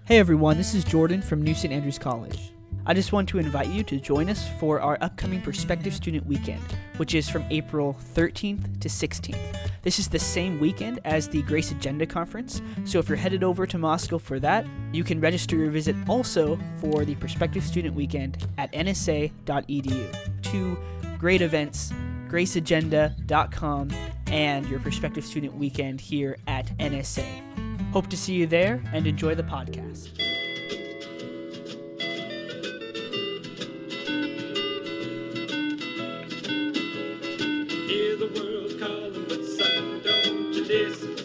Hey everyone, this is Jordan from New St. Andrews College. I just want to invite you to join us for our upcoming Prospective Student Weekend, which is from April 13th to 16th. This is the same weekend as the Grace Agenda Conference, so if you're headed over to Moscow for that, you can register your visit also for the Prospective Student Weekend at nsa.edu. Two great events, graceagenda.com and your Prospective Student Weekend here at NSA. Hope to see you there and enjoy the podcast. Hear the world calling, but son, don't you listen.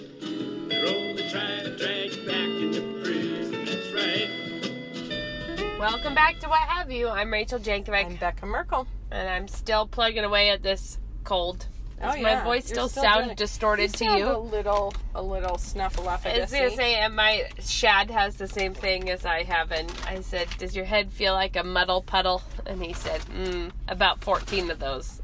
They're only trying to drag you back into prison, that's right. Welcome back to What Have You. I'm Rachel Jankovic. I'm Becca Merkel. And I'm still plugging away at this cold. Does my voice You're still sound distorted to you? A little snuffleupagus. I was going to say, and my Shad has the same thing as I have. And I said, does your head feel like a muddle puddle? And he said, about 14 of those.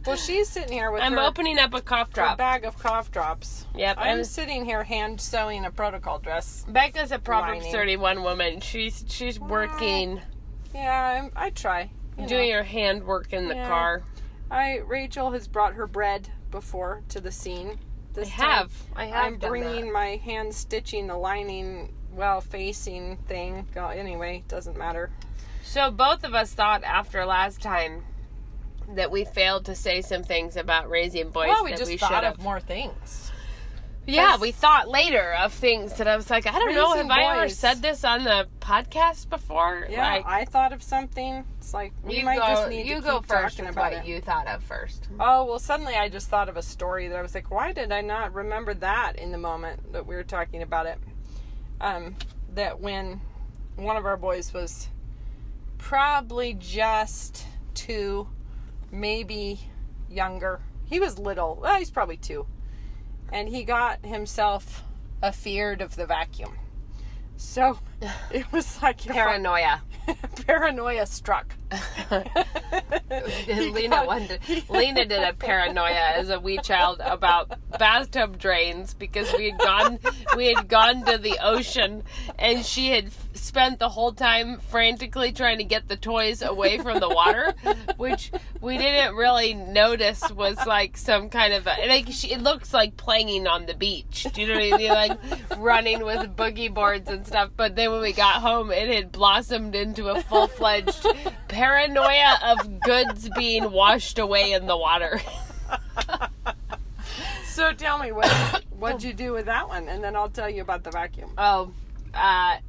Well, she's sitting here with I'm opening up a cough drop. A bag of cough drops. Yep. I'm sitting here hand sewing a protocol dress. Becca's a Proverbs 31 woman. She's working. Yeah, I try. Doing her handwork in the car. Rachel has brought her bread before to the scene. I have. I'm bringing my hand stitching the lining, facing thing. Anyway, doesn't matter. So both of us thought after last time that we failed to say some things about raising boys. Well, we just thought of more things. Yeah, we thought later of things that I was like, I don't know, have I ever said this on the podcast before? Yeah, I thought of something. It's like, we might just need to keep go first talking with about what you thought of first. Oh, well, suddenly I just thought of a story that I was like, why did I not remember that in the moment that we were talking about it? That when one of our boys was probably just 2, maybe younger. He was little. Well, he's probably 2. And he got himself afeared of the vacuum. So it was like paranoia. Paranoia struck. Lena did a paranoia as a wee child about bathtub drains because we had gone to the ocean and she had spent the whole time frantically trying to get the toys away from the water, which we didn't really notice was like some kind of it looks like playing on the beach. Do you know what I mean? Like running with boogie boards and stuff. But then when we got home, it had blossomed into a full-fledged paranoia of goods being washed away in the water. So tell me, what'd you do with that one? And then I'll tell you about the vacuum. Oh, as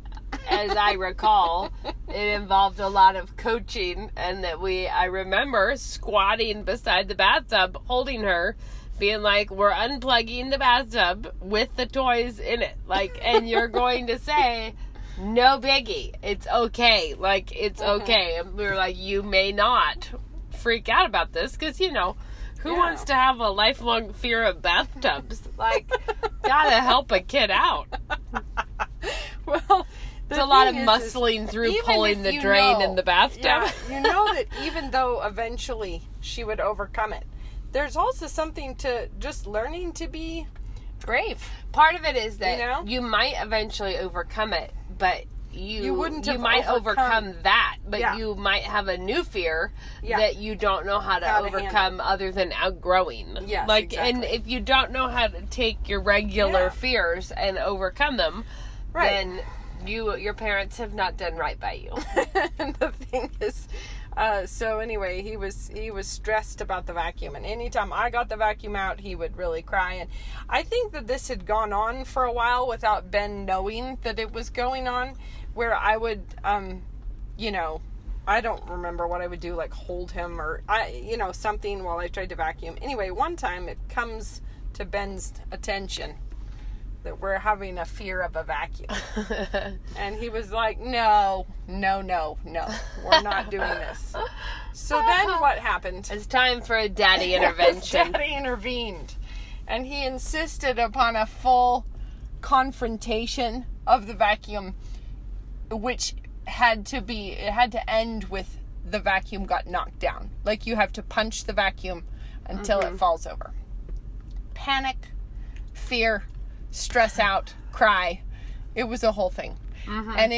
I recall, it involved a lot of coaching, and that I remember squatting beside the bathtub, holding her, being like, we're unplugging the bathtub with the toys in it. Like, and you're going to say, no biggie. It's okay. Like, it's okay. And we were like, you may not freak out about this, because, who wants to have a lifelong fear of bathtubs? Like, gotta help a kid out. Well, it's a lot of muscling through pulling the drain in the bathtub. Yeah, you know that even though eventually she would overcome it, there's also something to just learning to be brave. Part of it is that you might eventually overcome it, but you might overcome that, but you might have a new fear that you don't know how to overcome other than outgrowing. Yes, exactly. And if you don't know how to take your regular fears and overcome them, then your parents have not done right by you. And the thing is, so anyway, he was stressed about the vacuum, and anytime I got the vacuum out, he would really cry. And I think that this had gone on for a while without Ben knowing that it was going on, where I would, I don't remember what I would do, like hold him or something while I tried to vacuum. Anyway, one time it comes to Ben's attention that we're having a fear of a vacuum. And he was like, no, we're not doing this. So then what happened? It's time for a daddy intervention. Daddy intervened. And he insisted upon a full confrontation of the vacuum, which had to end with the vacuum got knocked down. Like, you have to punch the vacuum until it falls over. Panic, fear, stress out, cry. It was a whole thing. And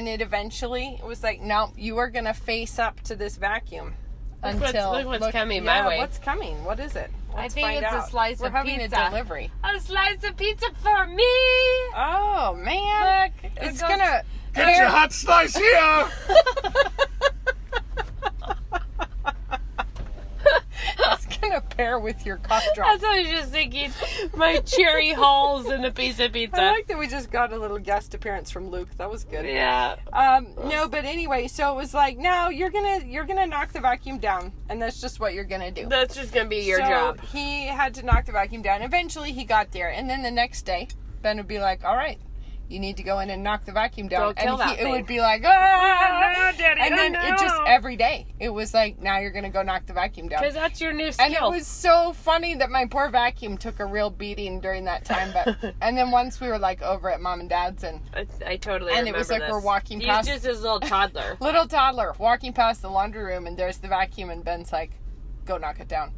it eventually was like, no, you are gonna face up to this vacuum Look what's coming my way. What's coming? What is it? Let's I think find it's out. a slice We're of having pizza. a delivery. A slice of pizza for me. Oh man, Look, it's gonna. Get your hot slice here! It's gonna pair with your cough drop. That's what I was just thinking. My cherry halls and a piece of pizza. I like that we just got a little guest appearance from Luke. That was good. Yeah. No, but anyway, so it was like, no, you're gonna knock the vacuum down, and that's just what you're gonna do. That's just gonna be your So job. he had to knock the vacuum down. Eventually, he got there, and then the next day, Ben would be like, "All right, you need to go in and knock the vacuum down." Go kill and that it would thing. be like, "Ah!" No, Daddy, and oh, then no. it just every day, it was like, "Now you're gonna go knock the vacuum down." Because that's your new skill. And it was so funny that my poor vacuum took a real beating during that time. But and then once we were like over at Mom and Dad's, and I totally and remember it was like this. we're walking He's past just his little toddler. little toddler walking past the laundry room, and there's the vacuum, and Ben's like, "Go knock it down."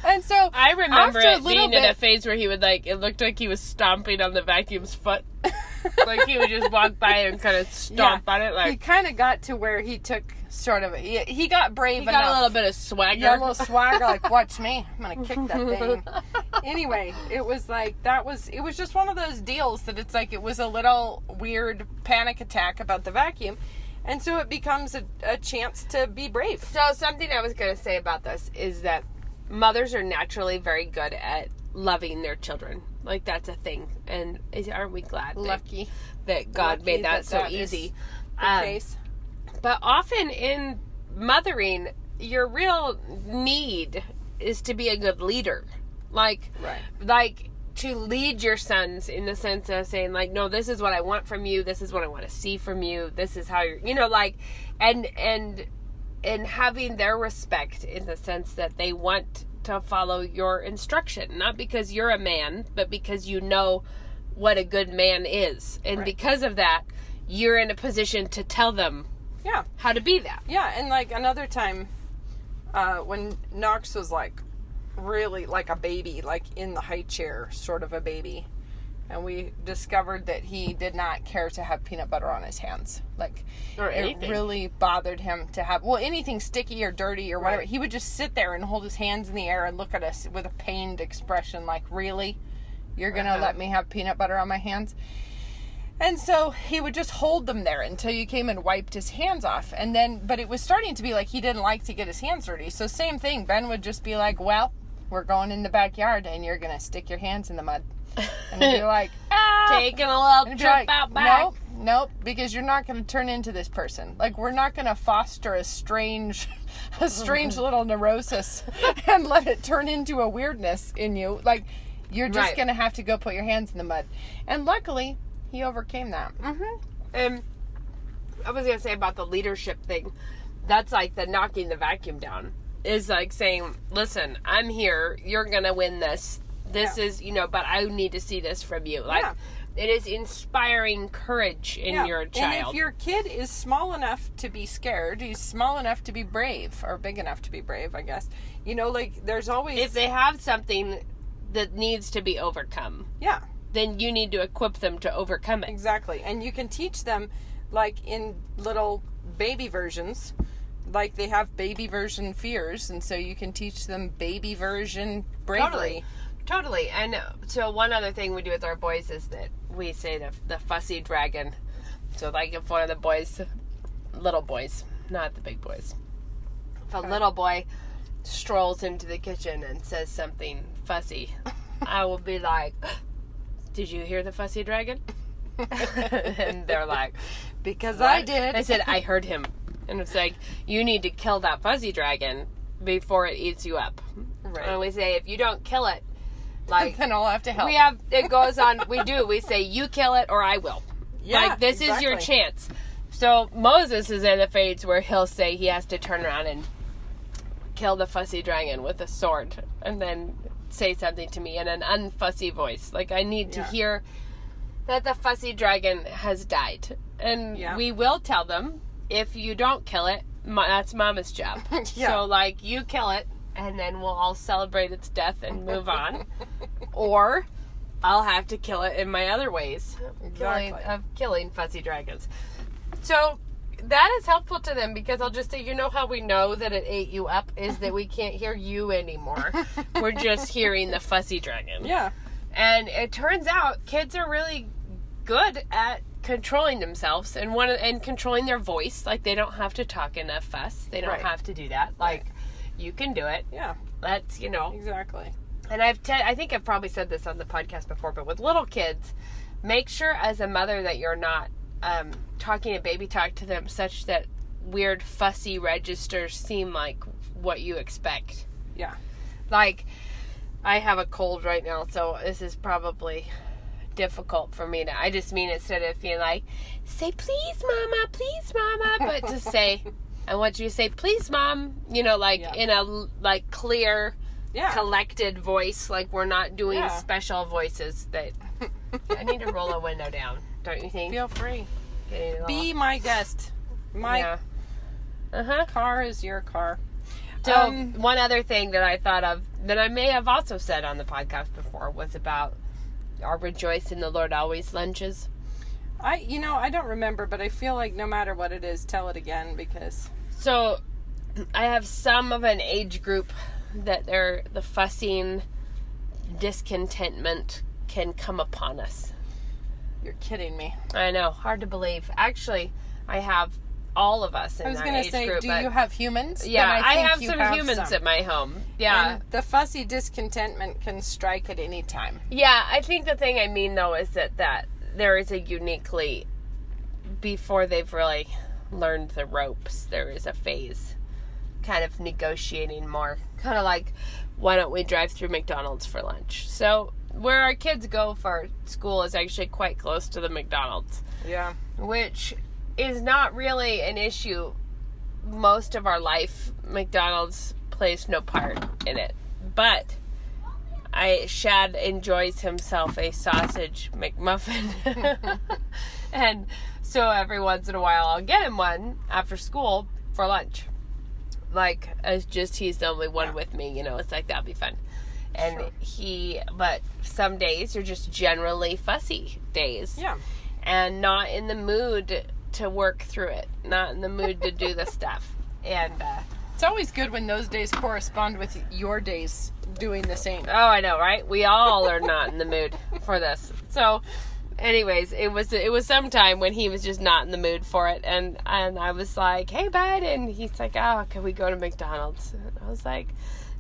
And so I remember after it being in a bit, phase where he would it looked like he was stomping on the vacuum's foot. Like he would just walk by and kind of stomp on it. he Like kind of got to where he took sort of he got brave he enough. got a little bit of swagger. Yeah, a little swagger, like, watch me, I'm gonna kick that thing. Anyway, it was like, it was just one of those deals that it's like, it was a little weird panic attack about the vacuum, and so it becomes a chance to be brave. So something I was going to say about this is that mothers are naturally very good at loving their children. Like that's a thing, and aren't we glad Lucky that God Lucky made that so that is easy? the case. But often in mothering, your real need is to be a good leader. Like to lead your sons in the sense of saying, like, no, this is what I want from you. This is what I want to see from you. This is how you're, and having their respect in the sense that they want to follow your instruction, not because you're a man, but because you know what a good man is. And because of that, you're in a position to tell them how to be that. Yeah, and like another time, when Knox was like really like a baby, like in the high chair, sort of a baby, and we discovered that he did not care to have peanut butter on his hands. Like, Or it anything. really bothered him to have, anything sticky or dirty or whatever. He would just sit there and hold his hands in the air and look at us with a pained expression, like, really? You're going to let me have peanut butter on my hands? And so he would just hold them there until you came and wiped his hands off. And then, but it was starting to be like he didn't like to get his hands dirty. So same thing, Ben would just be like, well, we're going in the backyard and you're going to stick your hands in the mud. And he'd be like, Taking a little and trip he'd be like, out back. Nope, because you're not going to turn into this person. Like, we're not going to foster a strange little neurosis and let it turn into a weirdness in you. Like, you're just going to have to go put your hands in the mud. And luckily, he overcame that. And I was going to say about the leadership thing, that's like the knocking the vacuum down. Is like saying, listen, I'm here, you're going to win this. This is, but I need to see this from you. Like, it is inspiring courage in your child. And if your kid is small enough to be scared, he's small enough to be brave, or big enough to be brave, I guess. Like, there's always... If they have something that needs to be overcome, then you need to equip them to overcome it. Exactly. And you can teach them, like, in little baby versions. Like, they have baby version fears, and so you can teach them baby version bravery. Totally. And so one other thing we do with our boys is that we say the fussy dragon. So like if one of the boys, little boys, not the big boys, if a little boy strolls into the kitchen and says something fussy, I will be like, did you hear the fussy dragon? And they're like, Because what? I did. I said, I heard him. And it's like, you need to kill that fuzzy dragon before it eats you up. Right. And we say, if you don't kill it, like, then I'll have to help. it goes on, we say, you kill it or I will. Yeah, like, this is your chance. So Moses is in a phase where he'll say he has to turn around and kill the fussy dragon with a sword and then say something to me in an unfussy voice. Like, I need to hear that the fussy dragon has died. And we will tell them, if you don't kill it, that's Mama's job. So, like, you kill it, and then we'll all celebrate its death and move on. Or, I'll have to kill it in my other ways Exactly. of killing fussy dragons. So that is helpful to them because I'll just say, you know how we know that it ate you up is that we can't hear you anymore. We're just hearing the fussy dragon. Yeah. And it turns out kids are really good at controlling themselves and controlling their voice. Like, they don't have to talk in a fuss. They don't Right. have to do that. Like, you can do it. Yeah. That's, Exactly. And I think I've probably said this on the podcast before, but with little kids, make sure as a mother that you're not talking a baby talk to them such that weird fussy registers seem like what you expect. Yeah. Like, I have a cold right now, so this is probably difficult for me to, I just mean instead of being like, say please mama, but to say, I want you to say please mom, in a clear, Yeah. collected voice, like we're not doing Yeah. special voices that I need to roll a window down, don't you think? Feel free. Getting it all- Be my guest. My yeah. Uh-huh. car is your car. So one other thing that I thought of that I may have also said on the podcast before was about our Rejoice in the Lord Always lunches. I don't remember, but I feel like no matter what it is, tell it again because So I have some of an age group that the fussing discontentment can come upon us. you're kidding me. I know, hard to believe. Actually, I have all of us in I was that going to age say, group. do but you have humans? yeah, Then I think have you some humans at my home. Yeah. And the fussy discontentment can strike at any time. Yeah, I think the thing I mean, though, is that there is a uniquely, before they've really learned the ropes, there is a phase kind of negotiating more. Kind of like, why don't we drive through McDonald's for lunch? So where our kids go for school is actually quite close to the McDonald's, Yeah. which is not really an issue most of our life. McDonald's plays no part in it. But Shad enjoys himself a sausage McMuffin. And so every once in a while I'll get him one after school for lunch. Like, as just he's the only one with me, it's like, that'd be fun. And but some days are just generally fussy days. Yeah. And not in the mood to work through it. Not in the mood to do the stuff. And, It's always good when those days correspond with your days doing the same. oh, I know, right? We all are not in the mood for this. So, anyways, it was some time when he was just not in the mood for it, and I was like, hey bud, and he's like, oh, can we go to McDonald's? And I was like,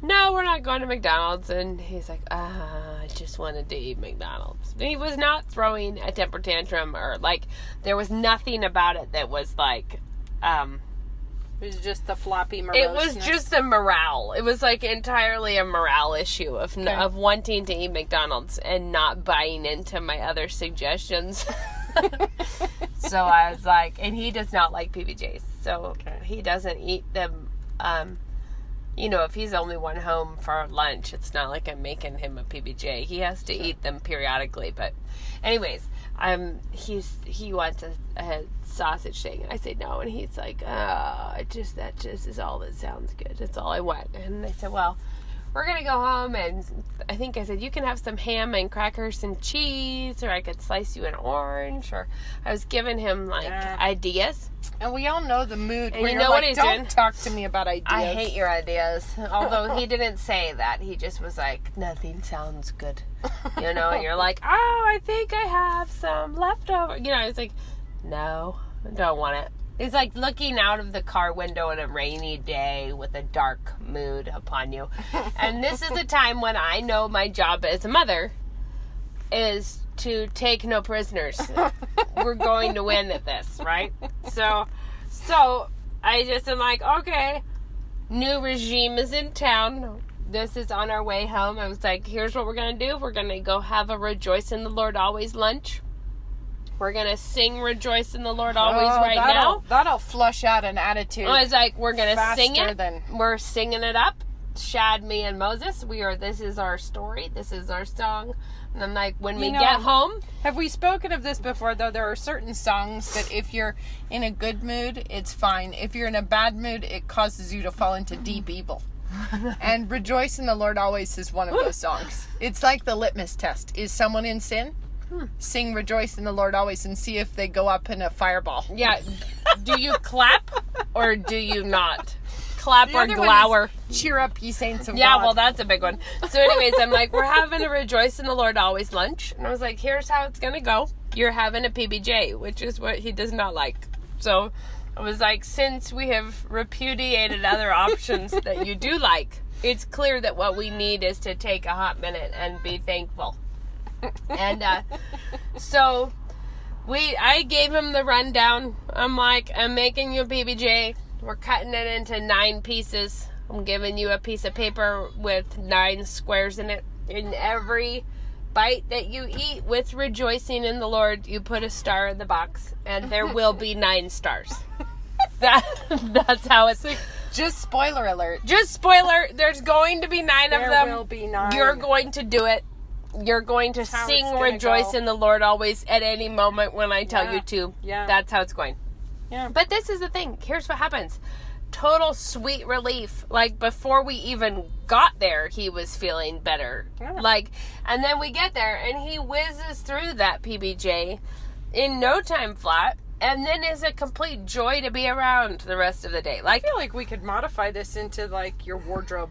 no, we're not going to McDonald's. And he's like, I just wanted to eat McDonald's. And he was not throwing a temper tantrum, or like, there was nothing about it that was like, It was just the floppy it moroseness. was just a morale. It was like entirely a morale issue of wanting to eat McDonald's and not buying into my other suggestions. So I was like, and he does not like PBJs. So he doesn't eat them. If he's only one home for lunch, it's not like I'm making him a PBJ. He has to eat them periodically. But anyways, he wants a sausage thing, and I say no, and he's like, that just is all that sounds good. That's all I want. And I said, well, we're gonna go home, and I think I said, you can have some ham and crackers and cheese, or I could slice you an orange, or I was giving him ideas. And we all know the mood. And where you you're know what like, he's don't doing? talk to me about ideas. I hate your ideas. Although he didn't say that. He just was like, nothing sounds good. And you're like, oh, I think I have some leftover. I was like, no, I don't want it. It's like looking out of the car window on a rainy day with a dark mood upon you. And this is the time when I know my job as a mother is to take no prisoners. We're going to win at this, right? So I just am like, okay, new regime is in town. This is on our way home. I was like, here's what we're going to do. We're going to go have a Rejoice in the Lord Always lunch. We're going to sing Rejoice in the Lord Always now. That'll flush out an attitude. I was like, we're going to sing faster it. than- We're singing it up. Shad, me, and Moses. This is our story. This is our song. And I'm like, when we get home. Have we spoken of this before, though? There are certain songs that if you're in a good mood, it's fine. If you're in a bad mood, it causes you to fall into deep evil. And Rejoice in the Lord Always is one of those songs. It's like the litmus test. Is someone in sin? Sing Rejoice in the Lord Always and see if they go up in a fireball. Yeah. Do you clap or do you not? Clap The or other one glower? is Cheer up, ye saints of Yeah, God. well, that's a big one. So anyways, I'm like, we're having a Rejoice in the Lord Always lunch. And I was like, here's how it's going to go. You're having a PBJ, which is what he does not like. So I was like, since we have repudiated other options that you do like, it's clear that what we need is to take a hot minute and be thankful. And so I gave him the rundown. I'm like, I'm making you a PBJ. We're cutting it into 9 pieces. I'm giving you a piece of paper with 9 squares in it. In every bite that you eat with rejoicing in the Lord, you put a star in the box, and there will be 9 stars. That's how it's. Just spoiler alert. Just spoiler, there's going to be 9 of them. There will be 9. You're going to do it. You're going to how sing it's gonna Rejoice go. in the Lord Always at any moment when I tell you to. Yeah. That's how it's going. Yeah. But this is the thing. Here's what happens. Total sweet relief. Like, before we even got there, he was feeling better. Yeah. Like, and then we get there, and he whizzes through that PBJ in no time flat, and then is a complete joy to be around the rest of the day. Like, I feel like we could modify this into, like, your wardrobe.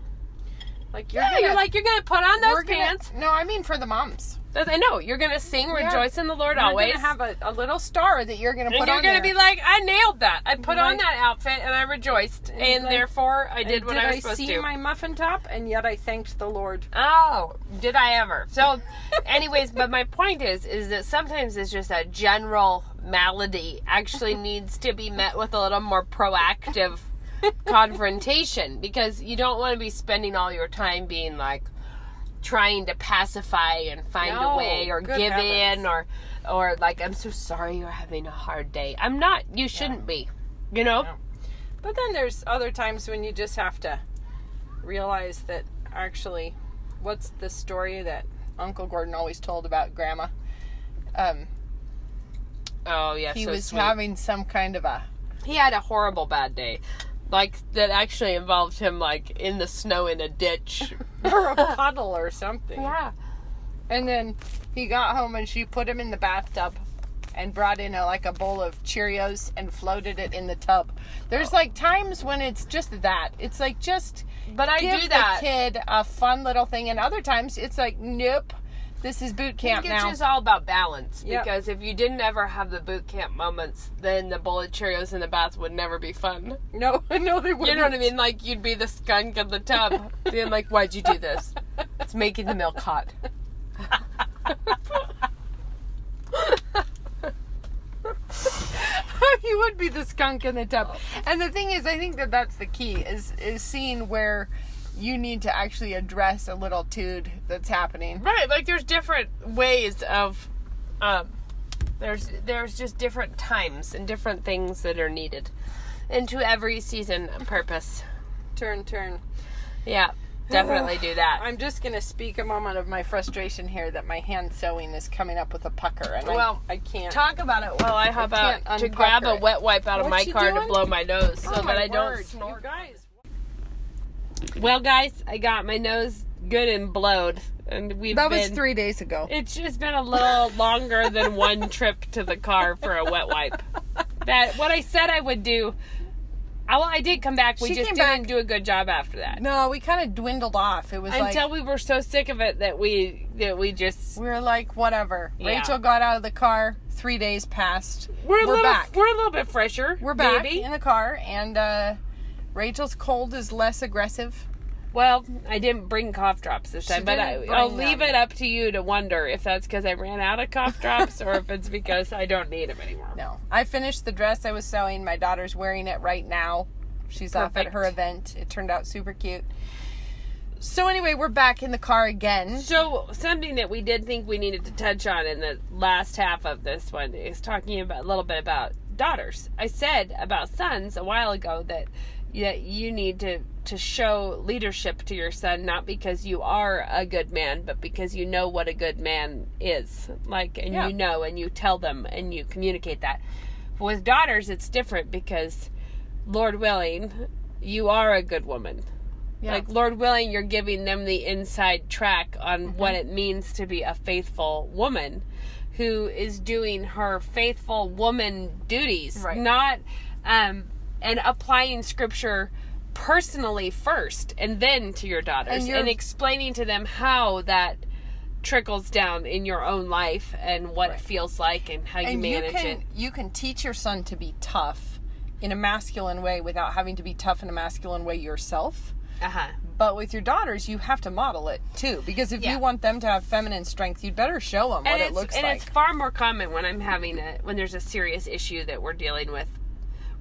Like, you're you're gonna put on those pants. No, I mean for the moms. I know. You're gonna sing Rejoice in the Lord Always. You're going to have a little star that you're going to put And you're on going to there. be like, I nailed that. I put on Like- that outfit and I rejoiced. And like- therefore, I did what I was supposed see to. my muffin top? And yet I thanked the Lord. Oh, did I ever? So, anyways, but my point is that sometimes it's just a general malady actually needs to be met with a little more proactive confrontation, because you don't want to be spending all your time being like trying to pacify and find a No, way or good give heavens. in or like, I'm so sorry you're having a hard day. I'm not. You shouldn't be. You know? No. But then there's other times when you just have to realize that actually, what's the story that Uncle Gordon always told about Grandma? Oh, yeah. He so was sweet. having some kind of a... He had a horrible bad day. Like, that actually involved him, like, in the snow in a ditch. or a puddle or something. Yeah. And then he got home and she put him in the bathtub and brought in a bowl of Cheerios and floated it in the tub. There's like times when it's just that. It's like just But I give do that. the kid a fun little thing, and other times it's like, nope, this is boot I camp think it's now. just all about balance. Yep. Because if you didn't ever have the boot camp moments, then the bowl of Cheerios in the bath would never be fun. No, they wouldn't. You know what I mean? Like, you'd be the skunk in the tub. Being like, why'd you do this? It's making the milk hot. You would be the skunk in the tub. And the thing is, I think that that's the key, is seeing where you need to actually address a little tude that's happening. Right, like there's different ways of, there's just different times and different things that are needed. And to every season purpose. Turn. Yeah, definitely do that. I'm just going to speak a moment of my frustration here that my hand sewing is coming up with a pucker, and Well, I can't. Talk about it while I hop out can't to grab a unpucker it. wet wipe out of What my you car to doing? blow my nose so Oh, that my I don't word. snort. You guys. Well, guys, I got my nose good and blowed, and That was 3 days ago. It's just been a little longer than one trip to the car for a wet wipe. That what I said I would do. I did come back. We She just came didn't back. do a good job after that. No, we kind of dwindled off. It was Until like, we were so sick of it that we just we were like, whatever. Yeah. Rachel got out of the car. 3 days passed. we're back. We're a little bit fresher. We're back maybe. in the car, and Rachel's cold is less aggressive. Well, I didn't bring cough drops this She time, but didn't I'll bring leave them. it up to you to wonder if that's because I ran out of cough drops or if it's because I don't need them anymore. No. I finished the dress I was sewing. My daughter's wearing it right now. She's off at Perfect. her event. It turned out super cute. So anyway, we're back in the car again. So, something that we did think we needed to touch on in the last half of this one is talking about a little bit about daughters. I said about sons a while ago that you need to show leadership to your son, not because you are a good man, but because you know what a good man is. Like, and Yeah. you know, and you tell them, and you communicate that. But with daughters, it's different because, Lord willing, you are a good woman. Yeah. Like, Lord willing, you're giving them the inside track on what it means to be a faithful woman who is doing her faithful woman duties, Right. not, and applying scripture personally first and then to your daughters and explaining to them how that trickles down in your own life and what it feels like and how you manage it. You can teach your son to be tough in a masculine way without having to be tough in a masculine way yourself. But with your daughters, you have to model it too, because if you want them to have feminine strength, you'd better show them what it looks like. And it's far more common when I'm having when there's a serious issue that we're dealing with,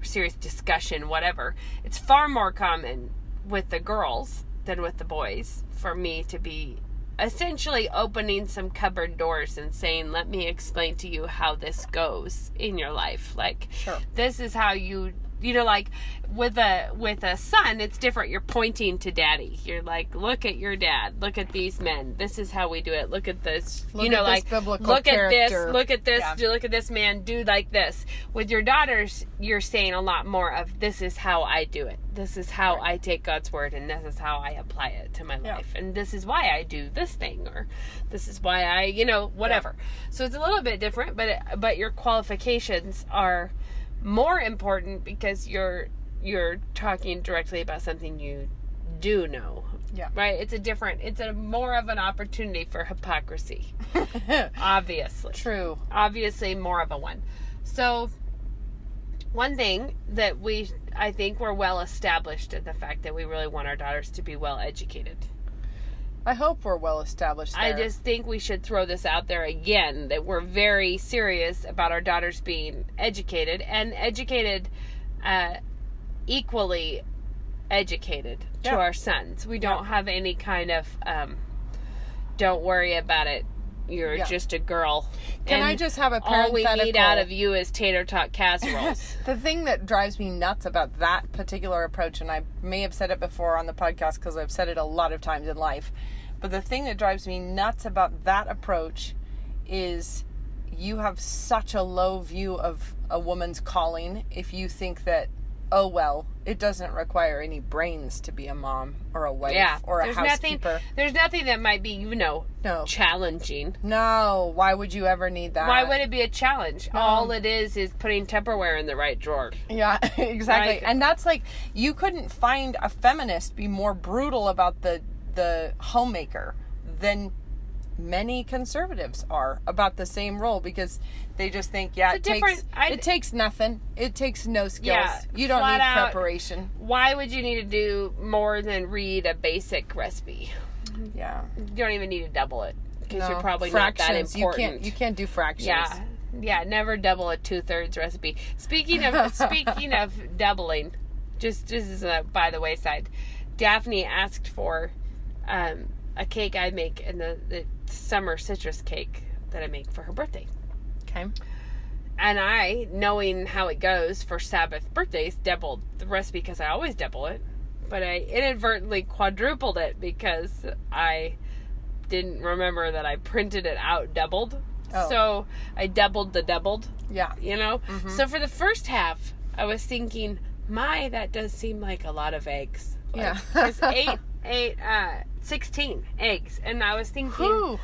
or serious discussion, whatever. It's far more common with the girls than with the boys for me to be essentially opening some cupboard doors and saying, let me explain to you how this goes in your life. Like, this is how you know, like with a son, it's different. You're pointing to daddy. You're like, look at your dad. Look at these men. This is how we do it. Look at this. Look you know, at like, this biblical look character. at this. Look at this. Yeah. Look at this man. Do like this. With your daughters, you're saying a lot more of, this is how I do it. This is how I take God's word, and this is how I apply it to my life. And this is why I do this thing, or this is why I, you know, whatever. So it's a little bit different, but your qualifications are more important because you're talking directly about something you do know. Yeah. Right? It's a more of an opportunity for hypocrisy. Obviously. True. Obviously more of a one. So one thing that I think we're well established in the fact that we really want our daughters to be well educated. I hope we're well established there. I just think we should throw this out there again, that we're very serious about our daughters being educated, and educated, equally educated to our sons. We don't have any kind of, don't worry about it, you're just a girl. Can I just have a parenthetical? All we need out of you is tater tot casseroles. The thing that drives me nuts about that particular approach, and I may have said it before on the podcast because I've said it a lot of times in life, but the thing that drives me nuts about that approach is you have such a low view of a woman's calling if you think that, oh, well, it doesn't require any brains to be a mom or a wife or a housekeeper. There's nothing that might be, you know, challenging. No. Why would you ever need that? Why would it be a challenge? No. All it is putting Tupperware in the right drawer. Yeah, exactly. Like, and that's like, you couldn't find a feminist be more brutal about the homemaker than many conservatives are about the same role, because they just think, it takes nothing. It takes no skills. Yeah, you don't need out, preparation. Why would you need to do more than read a basic recipe? Yeah. You don't even need to double it, because you're probably fractions. not that important. You can't do fractions. Yeah, never double a 2/3 recipe. Speaking of doubling, just as a by the wayside, Daphne asked for a cake I make in the summer citrus cake that I make for her birthday. Okay. And I, knowing how it goes for Sabbath birthdays, doubled the recipe because I always double it. But I inadvertently quadrupled it because I didn't remember that I printed it out doubled. Oh. So I doubled the doubled. Yeah. You know? Mm-hmm. So for the first half, I was thinking, that does seem like a lot of eggs. Like, Yeah. It's 16 eggs. And I was thinking,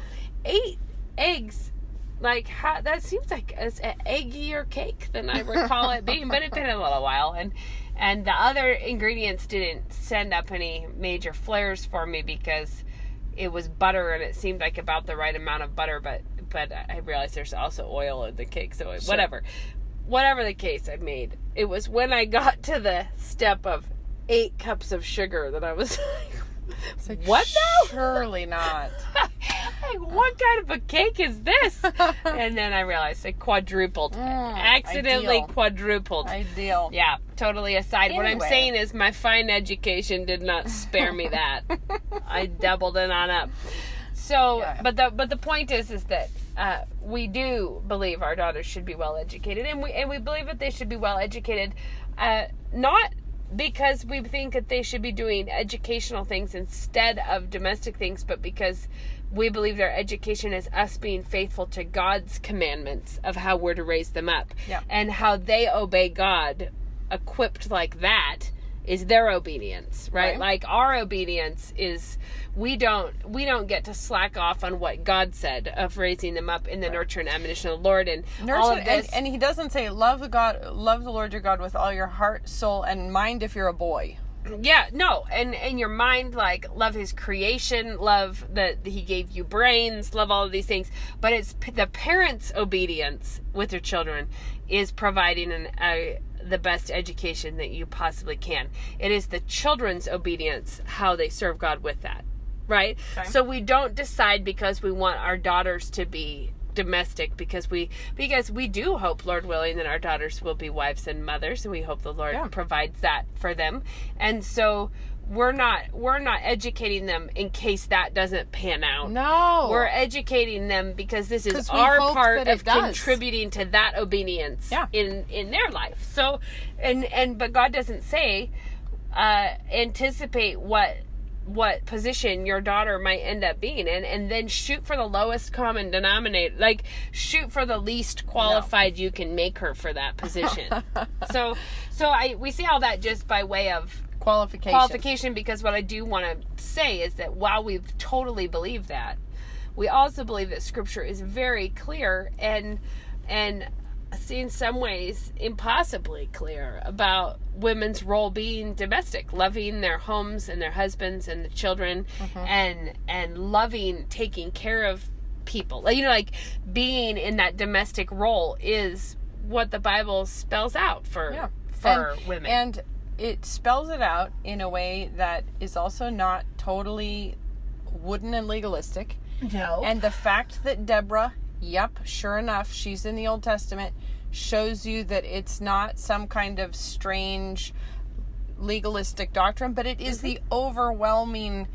8 eggs, like, that seems like an eggier cake than I recall it being, but it's been a little while. And the other ingredients didn't send up any major flares for me because it was butter and it seemed like about the right amount of butter, but I realized there's also oil in the cake, so whatever the case I made, it was when I got to the step of 8 cups of sugar that I was like, what now? Surely not. Like, what kind of a cake is this? And then I realized I quadrupled. Accidentally quadrupled. Ideal. Yeah, totally aside. Anyway. What I'm saying is my fine education did not spare me that. I doubled it on up. So, but the point is that we do believe our daughters should be well educated, and we believe that they should be well educated, not because we think that they should be doing educational things instead of domestic things, but because we believe their education is us being faithful to God's commandments of how we're to raise them up. Yeah. And how they obey God, equipped like that, is their obedience, right? Right. Like our obedience is we don't get to slack off on what God said of raising them up in the nurture and admonition of the Lord and all of this. And he doesn't say love the Lord your God with all your heart, soul, and mind if you're a boy. Yeah, no, and your mind, like, love his creation, love that he gave you brains, love all of these things, but it's the parents' obedience with their children is providing the best education that you possibly can. It is the children's obedience, how they serve God with that, right? Okay. So we don't decide because we want our daughters to be domestic because we do hope, Lord willing, that our daughters will be wives and mothers, and we hope the Lord provides that for them. And so we're not educating them in case that doesn't pan out. No. We're educating them because this is 'Cause we our hope part that it of does. contributing to that obedience Yeah. in their life. So but God doesn't say anticipate what position your daughter might end up being in, and then shoot for the lowest common denominator. Like, shoot for the least qualified you can make her for that position. so we see all that just by way of qualification, because what I do want to say is that while we totally believe that, we also believe that Scripture is very clear and in some ways impossibly clear about women's role being domestic, loving their homes and their husbands and the children, and loving, taking care of people. Like being in that domestic role is what the Bible spells out for women. And it spells it out in a way that is also not totally wooden and legalistic. No. And the fact that Deborah, sure enough, she's in the Old Testament, shows you that it's not some kind of strange legalistic doctrine, but it is the overwhelming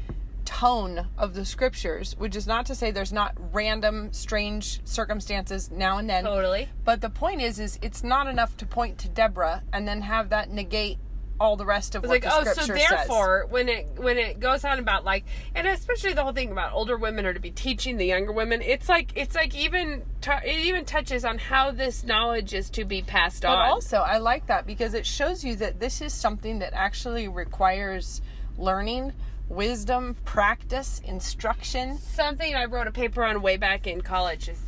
tone of the Scriptures, which is not to say there's not random strange circumstances now and then. Totally. But the point is it's not enough to point to Deborah and then have that negate all the rest of what the Scripture so says. therefore, when it goes on about, like, and especially the whole thing about older women are to be teaching the younger women, it even touches on how this knowledge is to be passed on. But also, I like that because it shows you that this is something that actually requires learning, wisdom, practice, instruction. Something I wrote a paper on way back in college is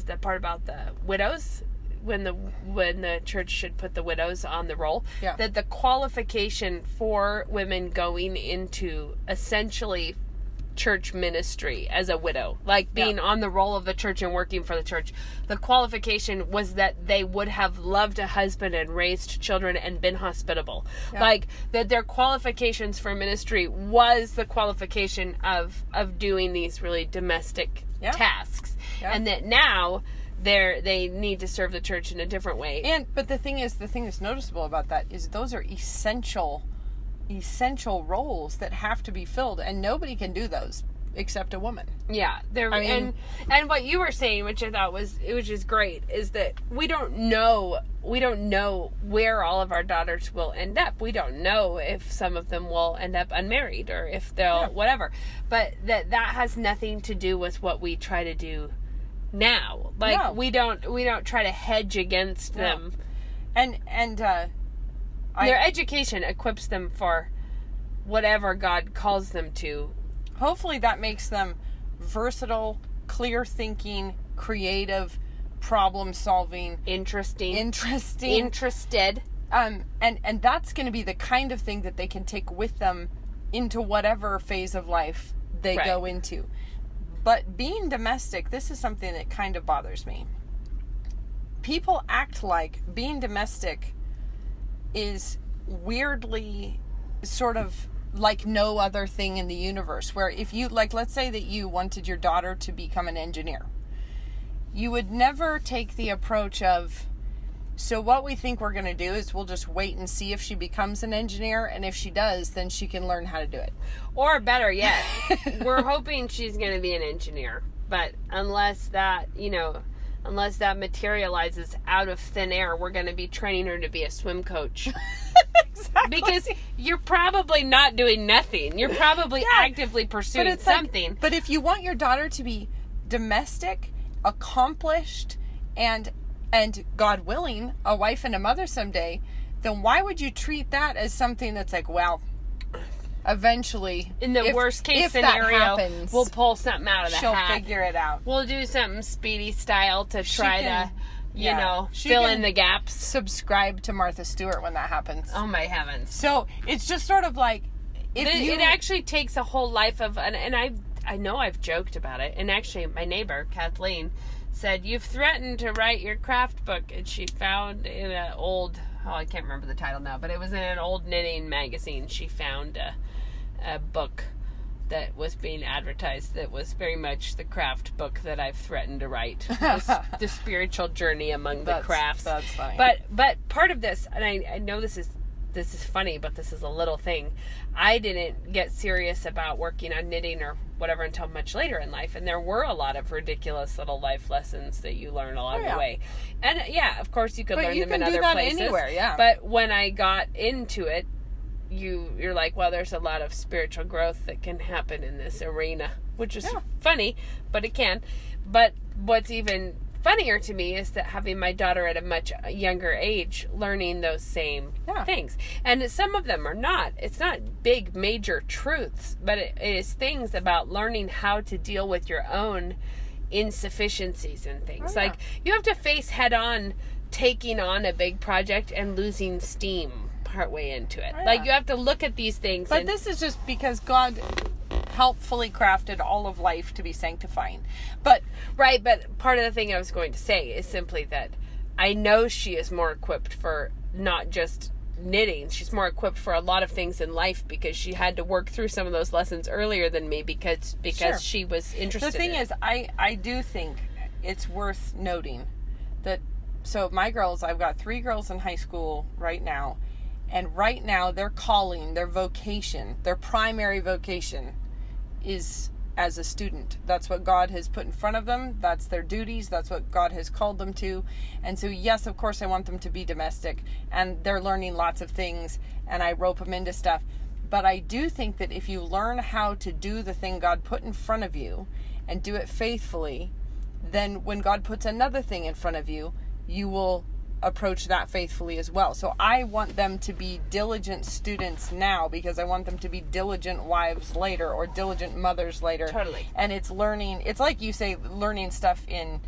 the part about the widows. When the church should put the widows on the roll, that the qualification for women going into essentially church ministry as a widow, like being on the roll of the church and working for the church, the qualification was that they would have loved a husband and raised children and been hospitable. Like that their qualifications for ministry was the qualification of doing these really domestic tasks. And that now they need to serve the church in a different way. But the thing that's noticeable about that is those are essential roles that have to be filled, and nobody can do those except a woman. Yeah, and what you were saying, which I thought which is great, is that we don't know where all of our daughters will end up. We don't know if some of them will end up unmarried or if they'll whatever. But that has nothing to do with what we try to do now. Like we don't try to hedge against them. And their education equips them for whatever God calls them to. Hopefully that makes them versatile, clear thinking, creative, problem solving, interested. And that's going to be the kind of thing that they can take with them into whatever phase of life they go into. But being domestic, this is something that kind of bothers me. People act like being domestic is weirdly sort of like no other thing in the universe, where if you, like, let's say that you wanted your daughter to become an engineer, you would never take the approach of, so what we think we're going to do is we'll just wait and see if she becomes an engineer, and if she does, then she can learn how to do it. Or better yet, we're hoping she's going to be an engineer, but unless that materializes out of thin air, we're going to be training her to be a swim coach. Exactly. Because you're probably not doing nothing. You're probably actively pursuing something. But if you want your daughter to be domestic, accomplished, and God willing, a wife and a mother someday, then why would you treat that as something that's like, well, eventually, In the worst case if that scenario, happens, we'll pull something out of the she'll hat. figure it out. We'll do something Speedy style to try can- to, she fill can in the gaps. Subscribe to Martha Stewart when that happens. Oh my heavens. So it's just sort of like, It actually takes a whole life of, and I know I've joked about it, and actually my neighbor, Kathleen, said, you've threatened to write your craft book, and she found in an old, I can't remember the title now, but it was in an old knitting magazine, she found a book that was being advertised that was very much the craft book that I've threatened to write. The spiritual journey among the crafts. That's funny. But part of this, and I know this is funny, but this is a little thing. I didn't get serious about working on knitting or whatever until much later in life, and there were a lot of ridiculous little life lessons that you learn along the way. And yeah, of course you could learn them in other places. Anywhere, yeah. But when I got into it, you're like, well, there's a lot of spiritual growth that can happen in this arena, which is funny, but it can. But what's even funnier to me is that having my daughter at a much younger age learning those same things. And some of them are not. It's not big major truths, but it is things about learning how to deal with your own insufficiencies and things. Like you have to face head on taking on a big project and losing steam partway into it. Like you have to look at these things. But this is just because God helpfully crafted all of life to be sanctifying. But part of the thing I was going to say is simply that I know she is more equipped for not just knitting. She's more equipped for a lot of things in life because she had to work through some of those lessons earlier than me because she was interested. The thing is, I do think it's worth noting that, so my girls, I've got 3 girls in high school right now, and right now their calling, their vocation, their primary vocation is as a student. That's what God has put in front of them. That's their duties. That's what God has called them to. And so, yes, of course, I want them to be domestic, and they're learning lots of things, and I rope them into stuff. But I do think that if you learn how to do the thing God put in front of you and do it faithfully, then when God puts another thing in front of you, you will approach that faithfully as well. So I want them to be diligent students now because I want them to be diligent wives later or diligent mothers later. Totally. And it's learning, it's like you say, learning stuff in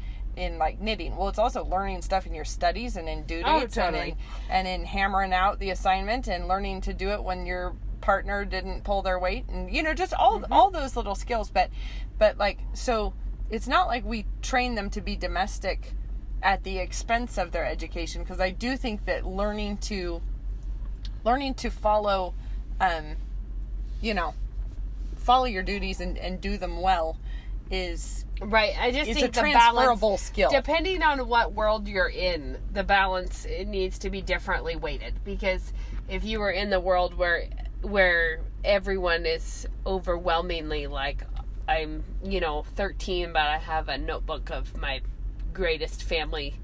like knitting. Well, it's also learning stuff in your studies and in due dates and in hammering out the assignment and learning to do it when your partner didn't pull their weight and just all those little skills. But like, so it's not like we train them to be domestic at the expense of their education, because I do think that learning to follow follow your duties and do them well is right. I just think a transferable skill. Depending on what world you're in, the balance, it needs to be differently weighted, because if you were in the world where everyone is overwhelmingly like, I'm 13, but I have a notebook of my greatest family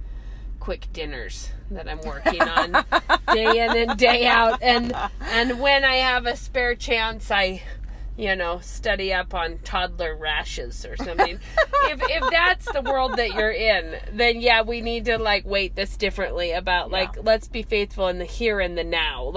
quick dinners that I'm working on day in and day out, and when I have a spare chance I study up on toddler rashes or something. if that's the world that you're in, then yeah, we need to weight this differently about let's be faithful in the here and the now.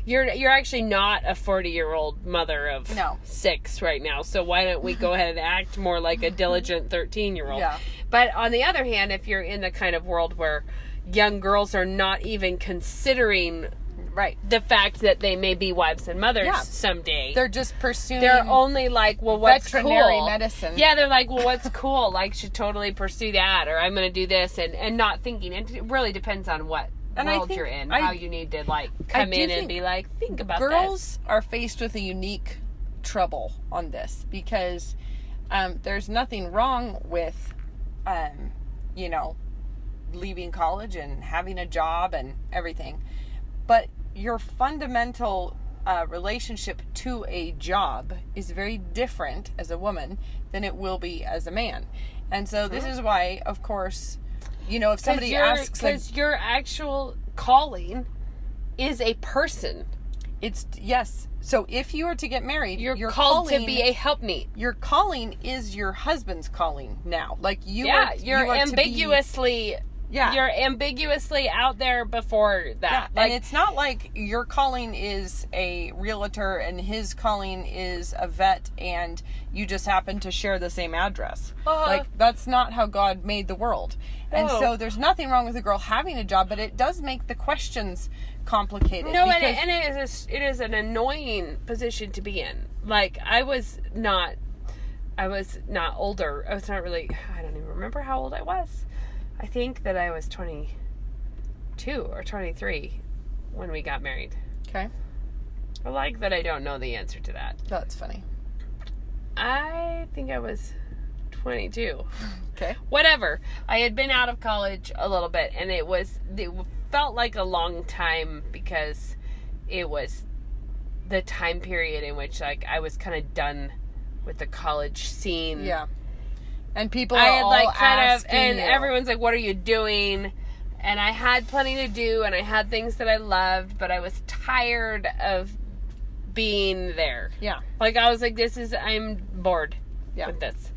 You're actually not a 40-year-old mother of 6 right now, so why don't we go ahead and act more like a diligent 13-year-old? Yeah. But on the other hand, if you're in the kind of world where young girls are not even considering the fact that they may be wives and mothers someday. They're just pursuing. They're only like, well, what's veterinary cool? medicine. Yeah, they're like, well, what's cool? Should totally pursue that, or I'm going to do this, and not thinking. It really depends on what world you're in, how you need to come in and be like, think about this. Girls are faced with a unique trouble on this because there's nothing wrong with, leaving college and having a job and everything, but your fundamental relationship to a job is very different as a woman than it will be as a man. And so this is why, of course, if somebody asks... Because your actual calling is a person. Yes. So if you were to get married... You're called to be a helpmeet. Your calling is your husband's calling now. You're ambiguously Yeah. You're ambiguously out there before that. and it's not like your calling is a realtor and his calling is a vet and you just happen to share the same address. Like, that's not how God made the world. And No. so there's nothing wrong with a girl having a job, but it does make the questions complicated. No, because- and it is an annoying position to be in. Like, I was not older. I was not really, I don't even remember how old I was. I think that I was 22 or 23 when we got married. Okay. I like that I don't know the answer to that. That's funny. I think I was 22. Okay. Whatever. I had been out of college a little bit, and it felt like a long time because it was the time period in which, like, I was kind of done with the college scene. Yeah. And people are I had, all like, kind of, asking and you. everyone's like, what are you doing? And I had plenty to do, and I had things that I loved, but I was tired of being there. Yeah. Like, I was like, I'm bored Yeah. with this.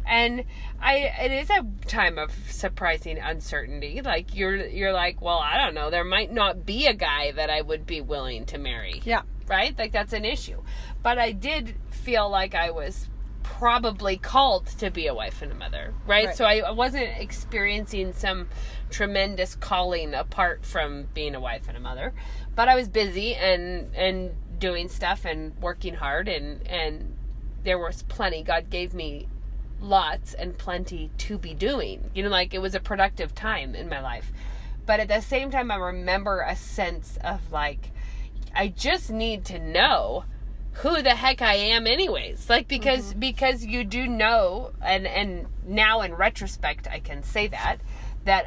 And it is a time of surprising uncertainty. Like, you're like, well, I don't know, there might not be a guy that I would be willing to marry. Yeah. Right? Like, that's an issue. But I did feel like I was probably called to be a wife and a mother. Right? So I wasn't experiencing some tremendous calling apart from being a wife and a mother. But I was busy and doing stuff and working hard, and there was plenty. God gave me lots and plenty to be doing. You know, like, it was a productive time in my life. But at the same time, I remember a sense of, like, I just need to know who the heck I am anyways. Like, because you do know, and now in retrospect I can say that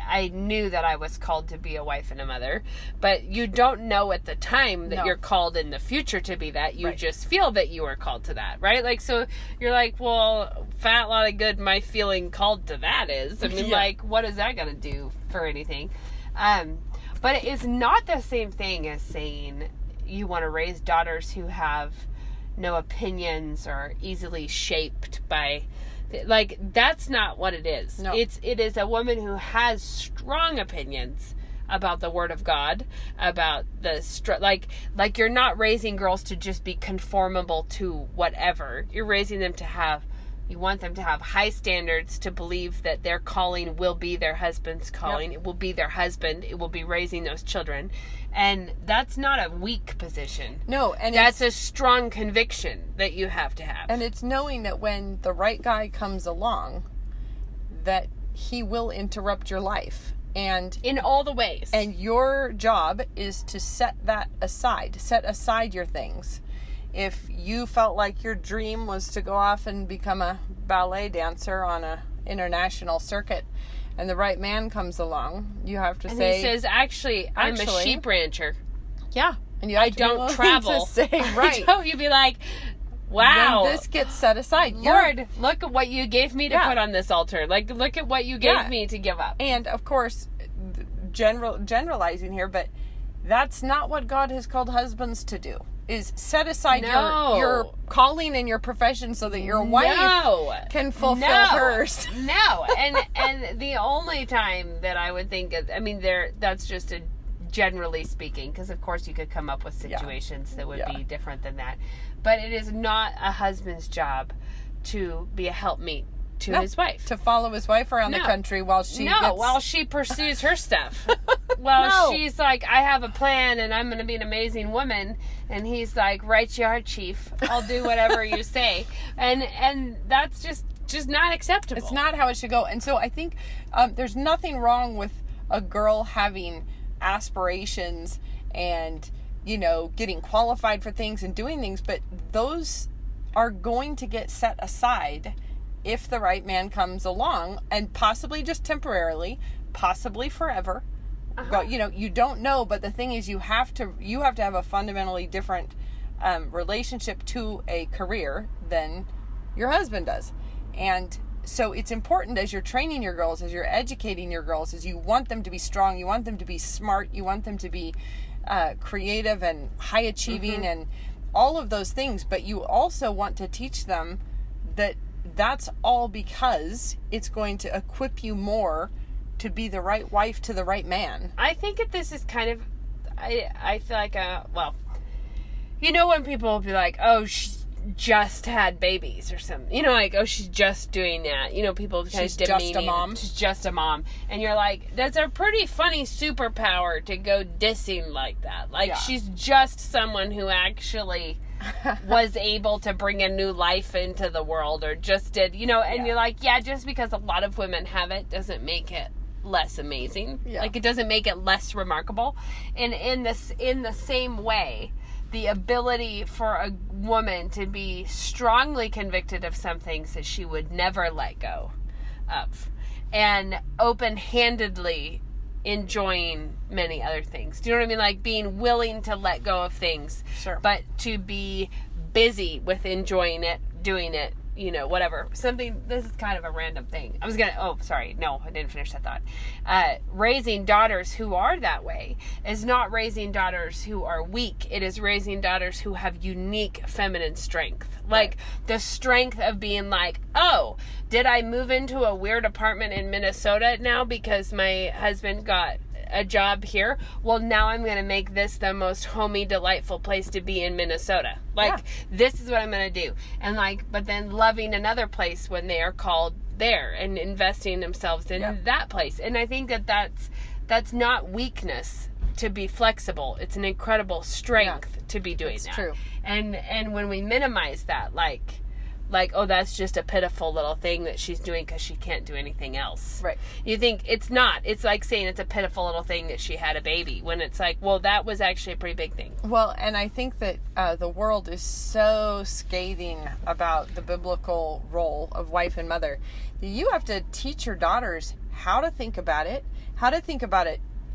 I knew that I was called to be a wife and a mother, but you don't know at the time that you're called in the future to be that. You just feel that you are called to that, right? Like, so you're like, well, fat lot of good my feeling called to that is. I mean, like, what is that going to do for anything? But it is not the same thing as saying you want to raise daughters who have no opinions or easily shaped by, like, that's not what it is. No. It is a woman who has strong opinions about the Word of God, about like you're not raising girls to just be conformable to whatever. You're raising them to you want them to have high standards, to believe that their calling will be their husband's calling. It will be their husband. It will be raising those children. And that's not a weak position. No, and that's a strong conviction that you have to have. And it's knowing that when the right guy comes along, that he will interrupt your life. And in all the ways. And your job is to set that aside. Set aside your things. If you felt like your dream was to go off and become a ballet dancer on a international circuit, and the right man comes along, you have to say... And he says, actually, I'm a sheep rancher. Yeah. And you I have to be don't willing travel. to say, right. So you'd be like, wow. When this gets set aside. Lord, look at what you gave me to put on this altar. Like, look at what you gave me to give up. And, of course, generalizing here, but that's not what God has called husbands to do. Is set aside your calling and your profession so that your wife can fulfill hers. No. And the only time that I would think of, I mean, that's just a generally speaking, because of course you could come up with situations that would be different than that. But it is not a husband's job to be a helpmeet to his wife. To follow his wife around the country while she while she pursues her stuff. Well, she's like, I have a plan and I'm going to be an amazing woman. And he's like, right you are, chief. I'll do whatever you say. And that's just not acceptable. It's not how it should go. And so I think there's nothing wrong with a girl having aspirations and, you know, getting qualified for things and doing things. But those are going to get set aside if the right man comes along, and possibly just temporarily, possibly forever. But, you know, you don't know. But the thing is, you have to have a fundamentally different relationship to a career than your husband does. And so it's important, as you're training your girls, as you're educating your girls, as you want them to be strong, you want them to be smart, you want them to be creative and high achieving and all of those things. But you also want to teach them that that's all because it's going to equip you more to be the right wife to the right man. I think that this is kind of, I feel like, well, you know, when people will be like, oh, she's just had babies or something, you know, like, oh, she's just doing that, you know, people kind She's of just demeaning, a mom. she's just a mom, and you're like, that's a pretty funny superpower to go dissing like that, like, Yeah. she's just someone who actually was able to bring a new life into the world, or just did, you know, and you're like, yeah, just because a lot of women have it doesn't make it less amazing. Like, it doesn't make it less remarkable. And in the same way, the ability for a woman to be strongly convicted of some things that she would never let go of, and open-handedly enjoying many other things. Do you know what I mean? Like, being willing to let go of things, Sure. but to be busy with enjoying it, doing it, you know, whatever. This is kind of a random thing. I didn't finish that thought. Raising daughters who are that way is not raising daughters who are weak. It is raising daughters who have unique feminine strength. Like, the strength of being like, oh, did I move into a weird apartment in Minnesota now because my husband got a job here? Well, now I'm going to make this the most homey, delightful place to be in Minnesota. Like, this is what I'm going to do. And like, but then loving another place when they are called there, and investing themselves in that place. And I think that that's not weakness to be flexible. It's an incredible strength to be doing that. True. And when we minimize that, like, oh, that's just a pitiful little thing that she's doing because she can't do anything else. Right. You think it's not. It's like saying it's a pitiful little thing that she had a baby, when it's like, well, that was actually a pretty big thing. Well, and I think that the world is so scathing about the biblical role of wife and mother. You have to teach your daughters how to think about it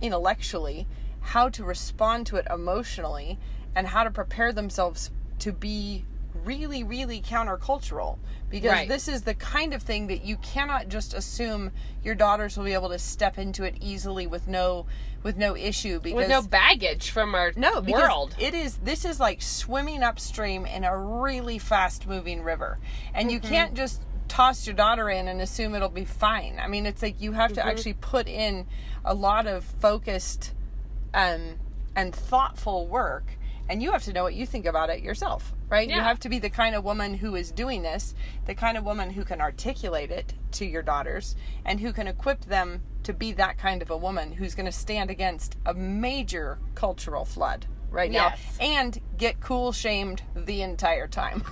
intellectually, how to respond to it emotionally, and how to prepare themselves to be really, really countercultural, because this is the kind of thing that you cannot just assume your daughters will be able to step into it easily with no issue, because with no baggage from our world. This is like swimming upstream in a really fast moving river, and you can't just toss your daughter in and assume it'll be fine. I mean, it's like you have to actually put in a lot of focused and thoughtful work, and you have to know what you think about it yourself, right? You have to be the kind of woman who is doing this, the kind of woman who can articulate it to your daughters, and who can equip them to be that kind of a woman who's going to stand against a major cultural flood right now, and get cool shamed the entire time.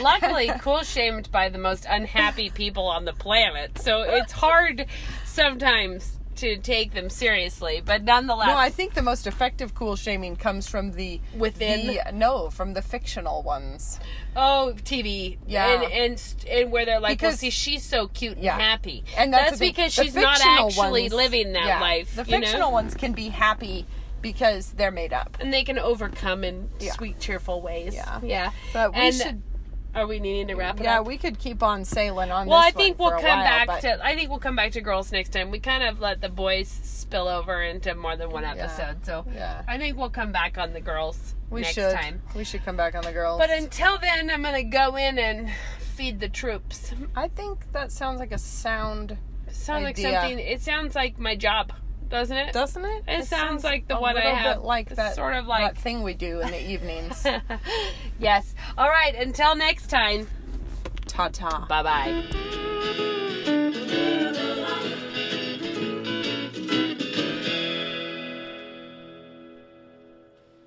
Luckily, cool shamed by the most unhappy people on the planet, so it's hard sometimes to take them seriously, but nonetheless. No, I think the most effective cool shaming comes from from the fictional ones. Oh, TV. Yeah. And where they're like, because, well, see, she's so cute and happy. And that's because she's not actually living that life. The fictional ones can be happy because they're made up. And they can overcome in sweet, cheerful ways. Yeah. But we should... Are we needing to wrap it up? Yeah, we could keep on sailing on well, this I think one for we'll come a while, back to. I think we'll come back to girls next time. We kind of let the boys spill over into more than one episode, so I think we'll come back on the girls next time. We should come back on the girls. But until then, I'm gonna go in and feed the troops. I think that sounds like a sound. Like something. It sounds like my job. Doesn't it? Doesn't it? It sounds like the one I have. Bit like that, sort of like that thing we do in the evenings. Yes. All right. Until next time. Ta-ta. Bye-bye.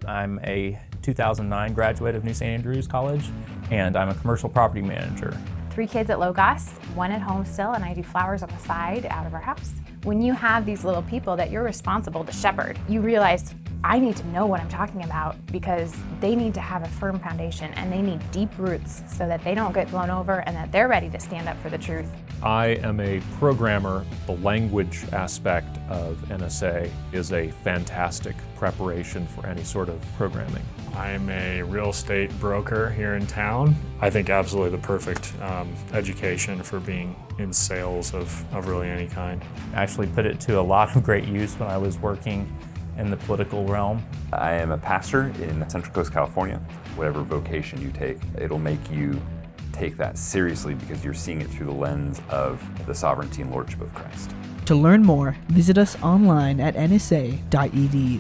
I'm a 2009 graduate of New St. Andrews College, and I'm a commercial property manager. 3 kids at Logos, 1 at home still, and I do flowers on the side out of our house. When you have these little people that you're responsible to shepherd, you realize I need to know what I'm talking about, because they need to have a firm foundation and they need deep roots so that they don't get blown over and that they're ready to stand up for the truth. I am a programmer. The language aspect of NSA is a fantastic preparation for any sort of programming. I'm a real estate broker here in town. I think absolutely the perfect education for being in sales of really any kind. I actually put it to a lot of great use when I was working in the political realm. I am a pastor in Central Coast, California. Whatever vocation you take, it'll make you take that seriously because you're seeing it through the lens of the sovereignty and lordship of Christ. To learn more, visit us online at nsa.edu.